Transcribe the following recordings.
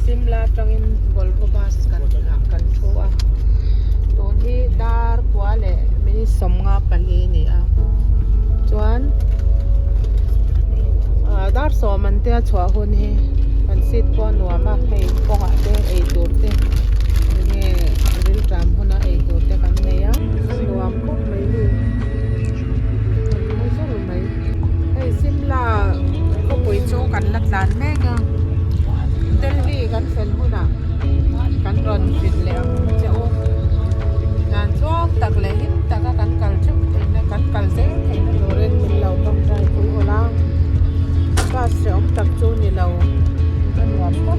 simla tangin Volvo bus kan thua ton hi dar kwale mini somnga pali ni a chuan dar so man te chwa hun hi kan sit ko nuama hei konga te ei tur te nge ril tram huna ei tur te kan neya nuam ko mai lu mai so mai hei simla ko poi chu kan latlan mega Delhi kan fel huna kan ron fit le chao nan chok tak le hin taka kan kal chuk theina kan kal se theina loren min lau kam dai pui ola ka se om tak chu ni lau kan wa ko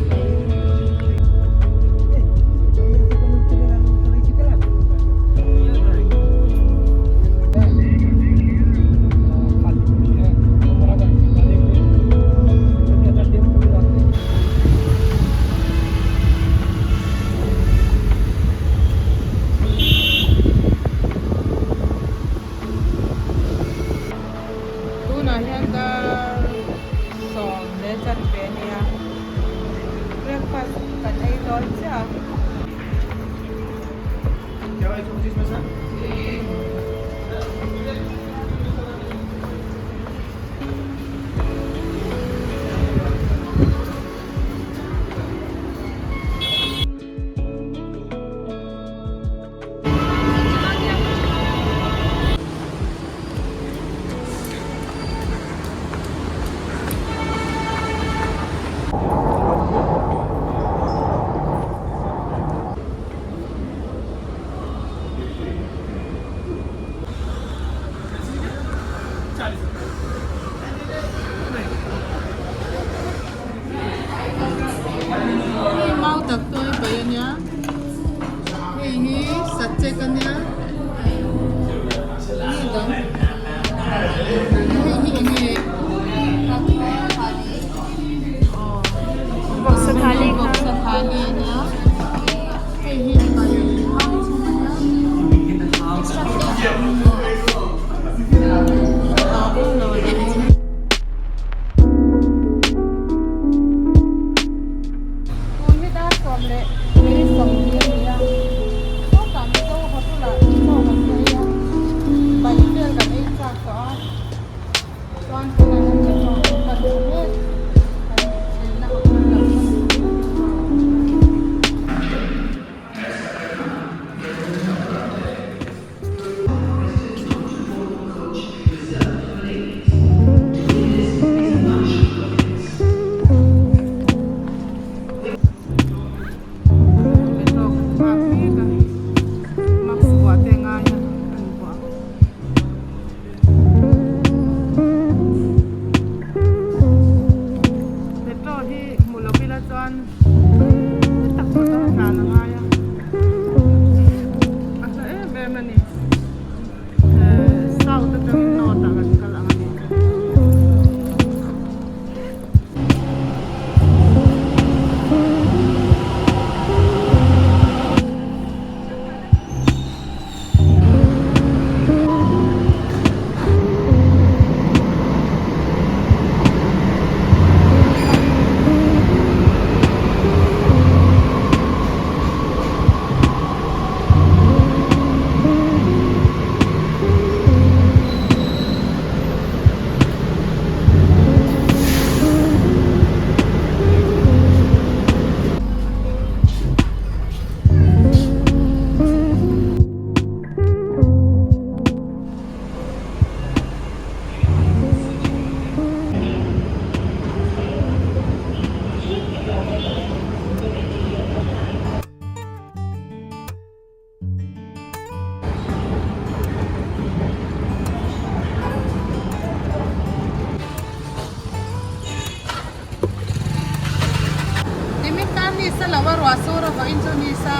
sa lawar wasura ko Indonesia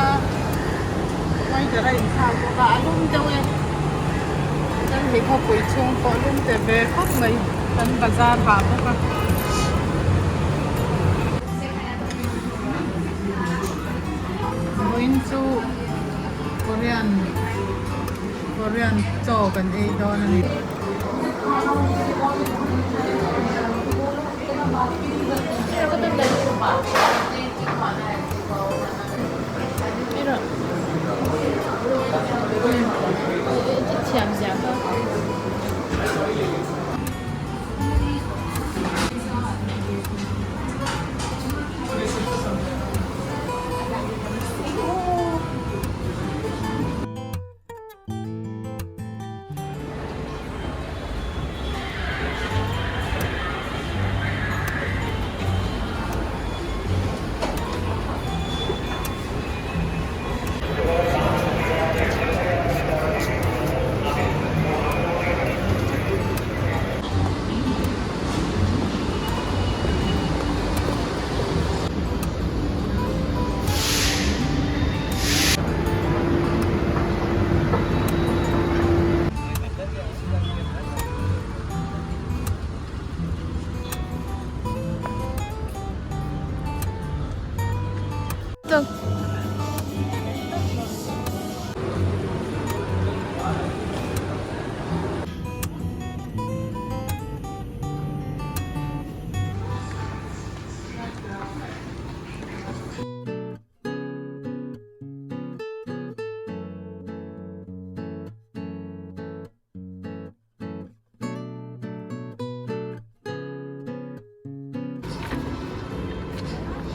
quay trở lại sao có cả luôn đâu em đây mình học buổi chung có luôn để về khắp mấy tân bazaar vào các bạn into Korean cho cần đi đó này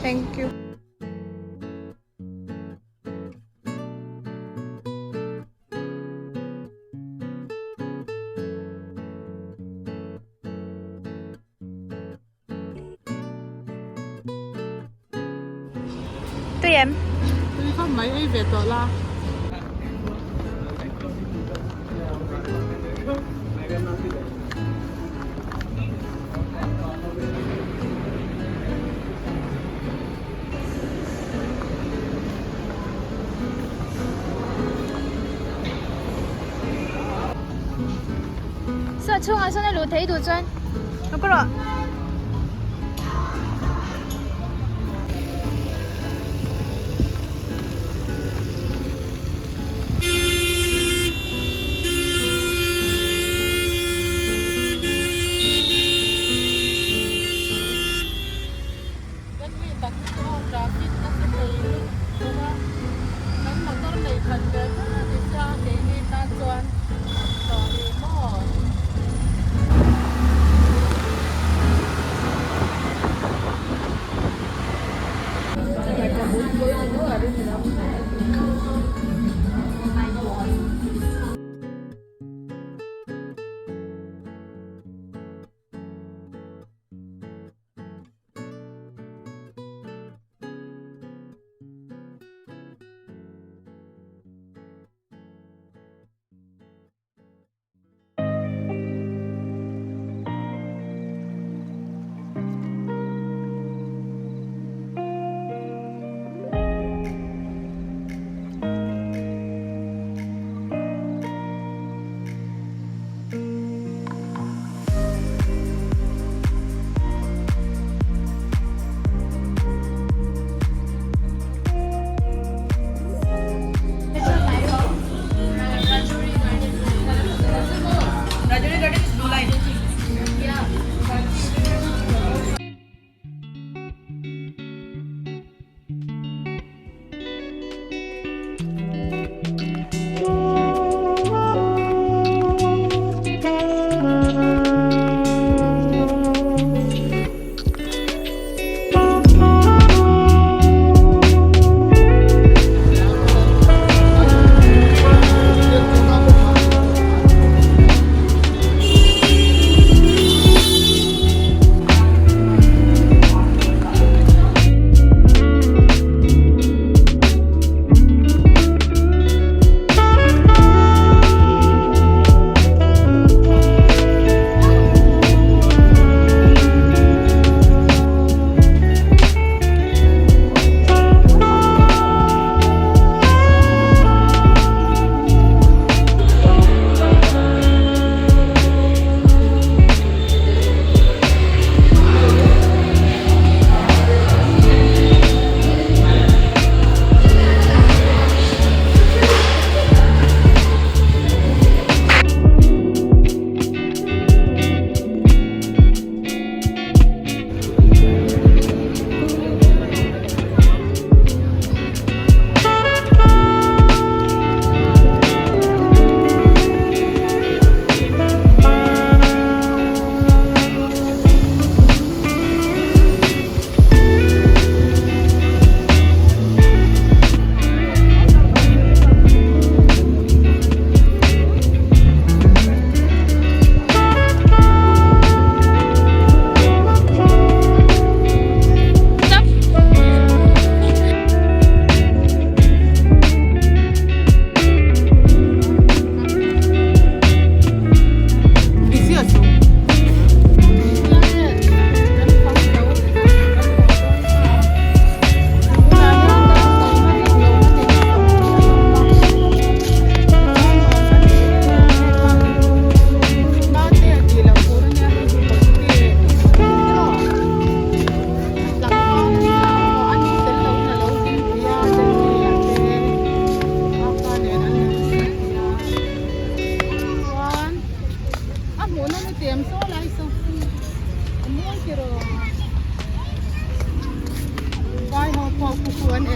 Thank you. Tụi em Không mấy ai Việt rồi là. 是冲下身喺露體度轉，我嗰度。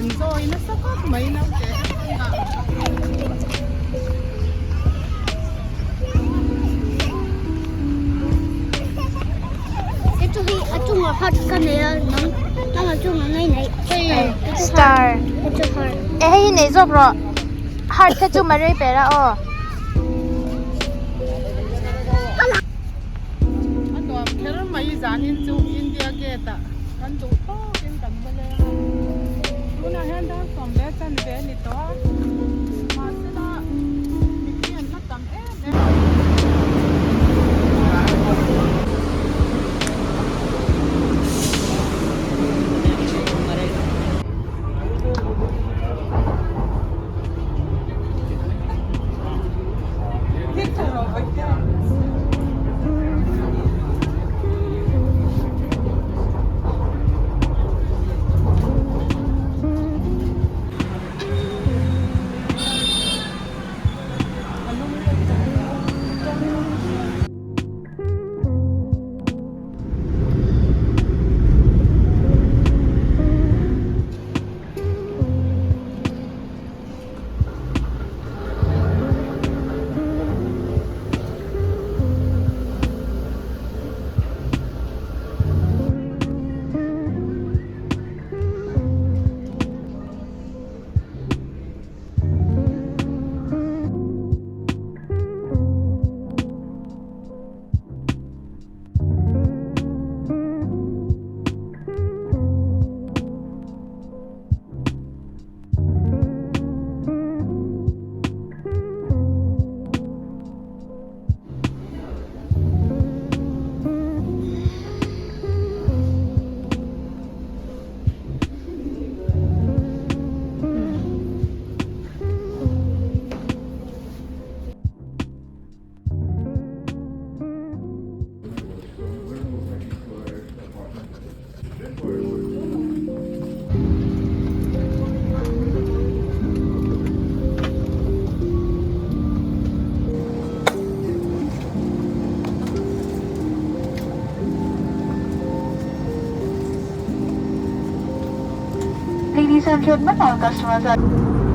enjoy na sakat may na Ito hi atong 我好看你了，那么就能那哪？对 star 这块。 eh nei zok ro heart te chu mari pera o อันตัวแค่เราไม่จานินจูอินเดียเกตอ่ะกันดูโตกินกันไปเลยดูนะเห็นด้านสองเล็กกันเบนิโตมาสิละมีเพียงนักจำLadies and gentlemen, all customers are